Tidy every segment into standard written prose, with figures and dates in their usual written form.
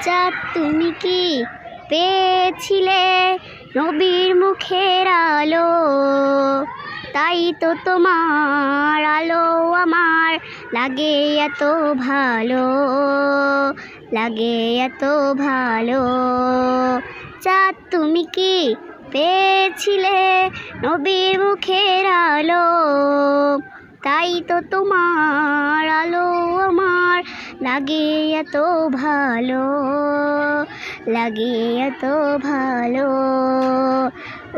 চাঁদ তুমি কি পেয়েছিলে নবীর মুখের আলো, তাই তো তোমার আলো আমার লাগে এত ভালো, লাগে এত ভালো। চাঁদ তুমি কি পেয়েছিলে নবীর মুখের আলো, তাই তো তোমার আলো আমার লাগে এত ভালো, লাগে এত ভালো।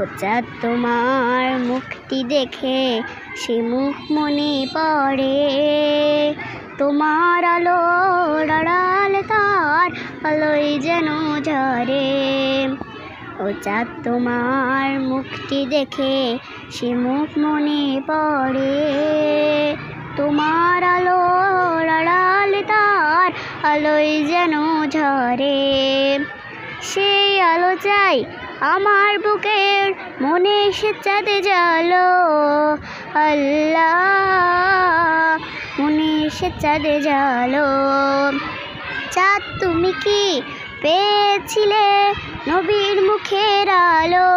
ও চাঁদ তোমার মুখটি দেখে সে মুখ মনে পড়ে, তোমার আলো আড়াল তার আলোয় যেন ঝরে। ও চাঁদ তোমার মুখটি দেখে সে মুখ মনে পড়ে, তোমার আলো আড়াল তার আলোয় যেন ঝরে। সেই আলো চাই আমার বুকের মনে সে চাঁদে জালো, আল্লাহ মনে সে চাঁদে জালো। চাঁদ তুমি কি পেয়েছিলে নবীর মুখের আলো,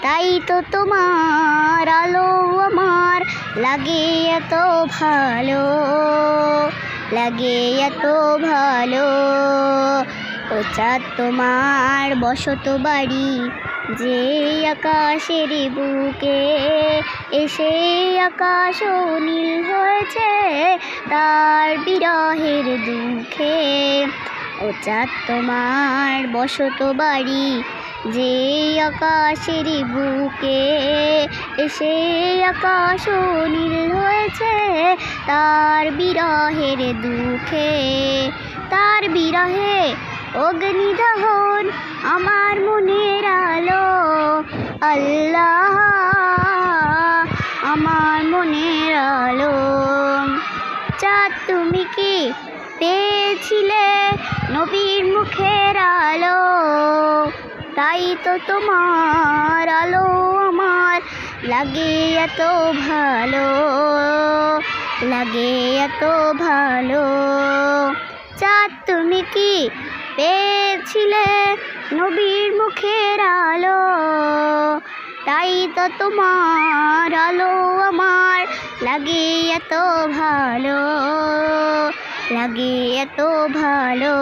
তাই তো তোমার আলো আমার লাগে এত ভালো, লাগে এত ভালো। ও চাঁদ তোমার বসত বাড়ি যে আকাশের বুকে, এসে আকাশ নীল হয়েছে তার বিরহের দুঃখে। ও চাঁদ তোমার বসত বাড়ি যে আকাশের বুকে, এসে আকাশ নীল হয়েছে তার বিরহের দুঃখে। তার বিরহে অগ্নিদহন আমার মনের আলো, আল্লাহ আমার মনের আলো। চাঁদ তুমি কি পেয়েছিলে নবীর মুখের আলো, তাই তো তোমার আলো আমার লাগে এত ভালো, লাগে এত ভালো। চাঁদ তুমি কি পেয়েছিলে নবীর মুখের আলো, তাই তো তোমার আলো আমার লাগে এত ভালো, লাগে এত ভালো।